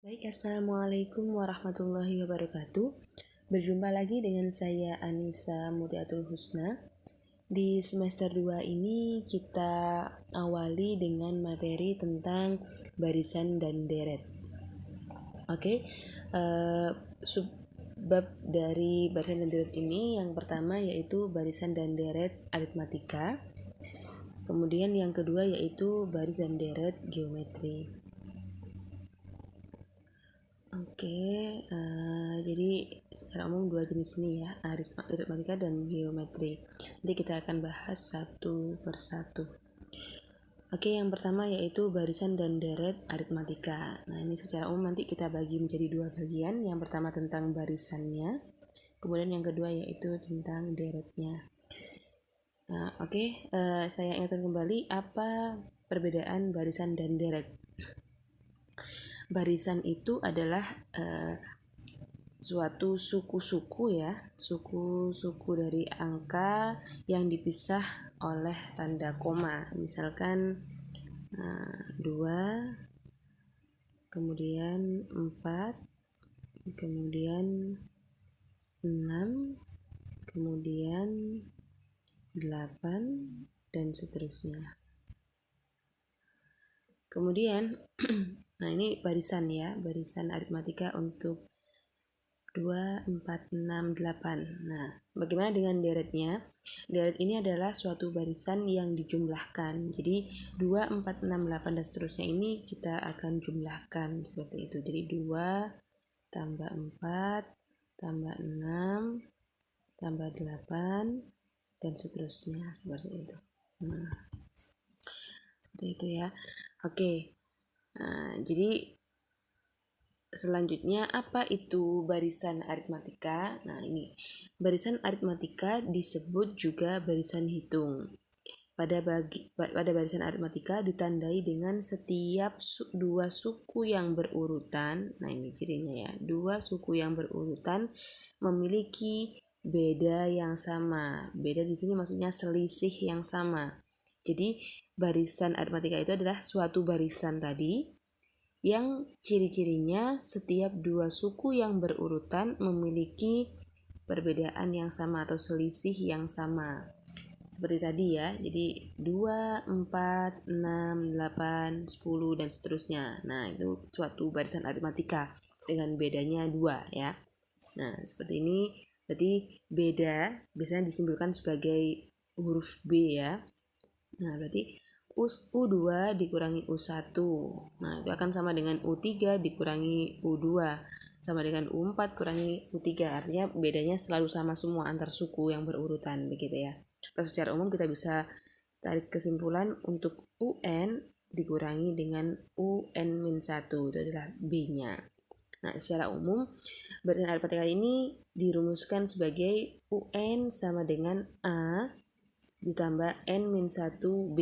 Baik, Assalamualaikum warahmatullahi wabarakatuh. Berjumpa lagi dengan saya Anissa Mutiatul Husna. Di semester 2 ini kita awali dengan materi tentang barisan dan deret. Oke, subbab dari barisan dan deret ini yang pertama yaitu barisan dan deret aritmatika. Kemudian yang kedua yaitu baris dan deret geometri. Jadi secara umum dua jenis ini ya, aritmatika dan geometri. Nanti kita akan bahas satu persatu. Yang pertama yaitu barisan dan deret aritmatika. Nah, ini secara umum nanti kita bagi menjadi dua bagian. Yang pertama tentang barisannya, kemudian yang kedua yaitu tentang deretnya. Nah, saya ingatkan kembali apa perbedaan barisan dan deret. Barisan itu adalah suatu suku-suku ya, suku-suku dari angka yang dipisah oleh tanda koma. Misalkan 2, kemudian 4, kemudian 6, kemudian 8, dan seterusnya. Kemudian nah ini barisan ya, barisan aritmatika untuk 2, 4, 6, 8. Nah, bagaimana dengan deretnya? Deret ini adalah suatu barisan yang dijumlahkan. Jadi 2, 4, 6, 8 dan seterusnya ini kita akan jumlahkan seperti itu. Jadi 2 tambah 4 tambah 6 tambah 8 dan seterusnya seperti itu. Nah, seperti itu ya. Jadi selanjutnya, apa itu barisan aritmatika? Nah, ini barisan aritmatika disebut juga barisan hitung. Pada barisan aritmatika ditandai dengan setiap dua suku yang berurutan. Nah, ini cirinya ya. Dua suku yang berurutan memiliki beda yang sama. Beda di sini maksudnya selisih yang sama. Jadi, barisan aritmatika itu adalah suatu barisan tadi yang ciri-cirinya setiap dua suku yang berurutan memiliki perbedaan yang sama atau selisih yang sama. Seperti tadi ya, jadi 2, 4, 6, 8, 10, dan seterusnya. Nah, itu suatu barisan aritmatika dengan bedanya 2 ya. Nah, seperti ini berarti beda biasanya disimpulkan sebagai huruf B ya. Nah, berarti U2 dikurangi U1. Nah, itu akan sama dengan U3 dikurangi U2. Sama dengan U4 kurangi U3. Artinya bedanya selalu sama semua antar suku yang berurutan, begitu ya. Terus secara umum kita bisa tarik kesimpulan untuk UN dikurangi dengan UN-1. Itu adalah B-nya. Nah, secara umum barisan aritmatika ini dirumuskan sebagai UN sama dengan A ditambah N-1B.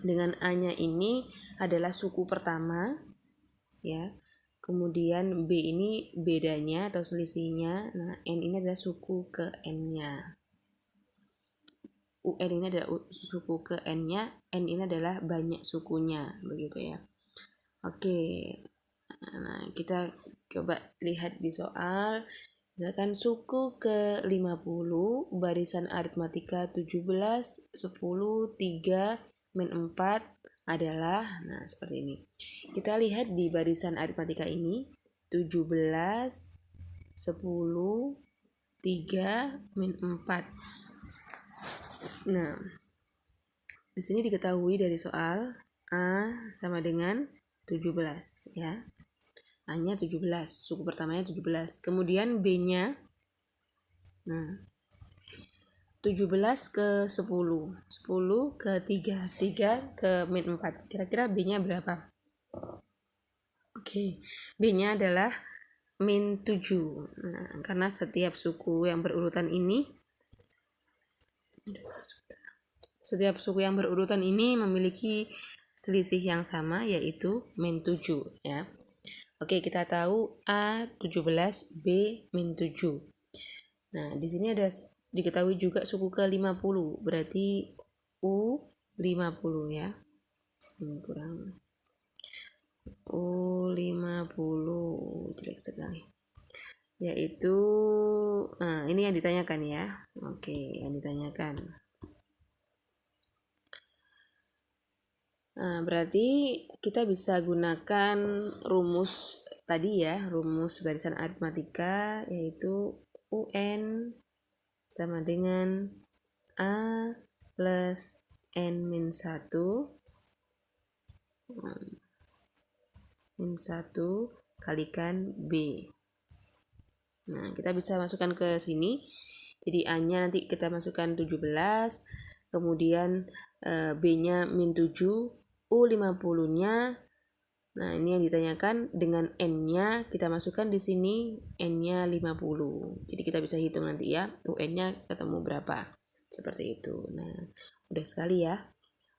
Dengan A-nya ini adalah suku pertama ya. Kemudian B ini bedanya atau selisihnya. Nah, N ini adalah suku ke N-nya. UN ini adalah suku ke N-nya, N ini adalah banyak sukunya, begitu ya. Nah, kita coba lihat di soal. Misalkan suku ke-50, barisan aritmatika 17, 10, 3, min 4 adalah, nah seperti ini. Kita lihat di barisan aritmatika ini, 17, 10, 3, min 4. Nah, di sini diketahui dari soal A sama dengan 17 ya. A-nya 17, suku pertamanya 17. Kemudian B-nya 17 ke 10, 10 ke 3, 3 ke min 4. Kira-kira B-nya berapa? B-nya adalah min 7. Nah, karena setiap suku yang berurutan ini memiliki selisih yang sama, yaitu min 7 ya. Kita tahu A 17, B min 7. Nah, di sini ada diketahui juga suku ke-50, berarti U 50 ya. U50, jelek sekali. Yaitu, nah ini yang ditanyakan ya. Oke, yang ditanyakan. Nah, berarti kita bisa gunakan rumus tadi ya, rumus barisan aritmatika, yaitu UN sama dengan A plus N-1 min 1 kalikan B. Nah, kita bisa masukkan ke sini. Jadi A-nya nanti kita masukkan 17, kemudian B-nya min 7, U50-nya. Nah, ini yang ditanyakan dengan N-nya kita masukkan di sini, N-nya 50. Jadi kita bisa hitung nanti ya, UN-nya ketemu berapa. Seperti itu. Nah, udah sekali ya.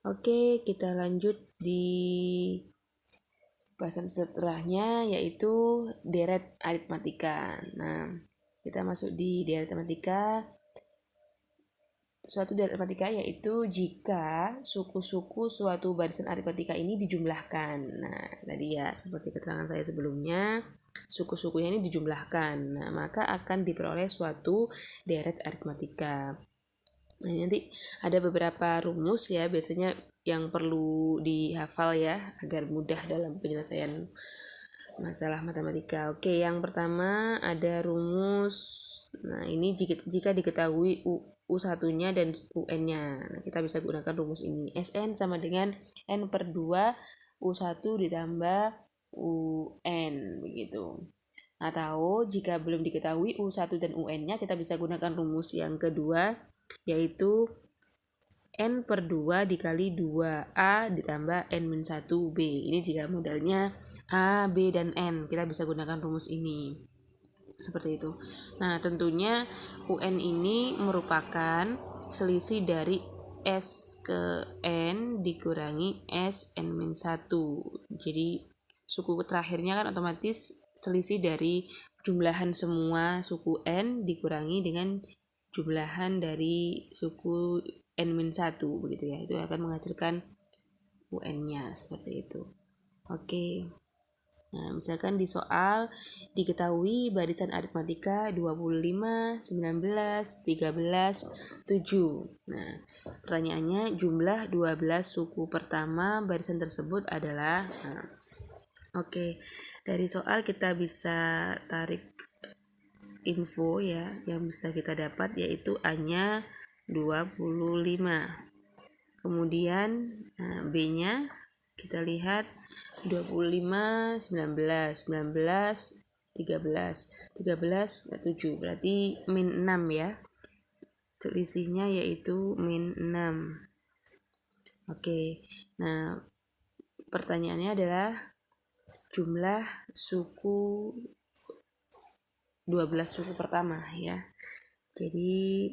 Oke, kita lanjut di bahasan setelahnya, yaitu deret aritmatika. Nah, kita masuk di deret aritmatika. Suatu deret aritmatika yaitu jika suku-suku suatu barisan aritmatika ini dijumlahkan. Nah, tadi ya seperti keterangan saya sebelumnya, suku-sukunya ini dijumlahkan. Nah, maka akan diperoleh suatu deret aritmatika. Nah, nanti ada beberapa rumus ya, biasanya yang perlu dihafal ya agar mudah dalam penyelesaian masalah matematika. Oke, yang pertama ada rumus. Nah, ini jika diketahui U1-nya dan UN-nya. Nah, kita bisa gunakan rumus ini. Sn sama dengan N per 2 U1 ditambah UN, begitu. Atau jika belum diketahui U1 dan UN-nya, kita bisa gunakan rumus yang kedua, yaitu N per 2 dikali 2A ditambah N-1B. Ini jika modalnya A, B, dan N. Kita bisa gunakan rumus ini. Seperti itu. Nah, tentunya UN ini merupakan selisih dari S ke N dikurangi S N-1. Jadi, suku terakhirnya kan otomatis selisih dari jumlahan semua suku N dikurangi dengan jumlahan dari suku N-1 begitu ya. Itu akan menghasilkan UN-nya seperti itu. Oke. Nah, misalkan di soal diketahui barisan aritmatika 25, 19, 13, 7. Nah, pertanyaannya jumlah 12 suku pertama barisan tersebut adalah, nah, oke. Dari soal kita bisa tarik info ya yang bisa kita dapat, yaitu A-nya 25. Kemudian B-nya kita lihat 25, 19, 19, 13, 13, 7. Berarti min 6 ya. Selisihnya yaitu min 6. Oke. Nah, pertanyaannya adalah jumlah suku 12 suku pertama ya. Jadi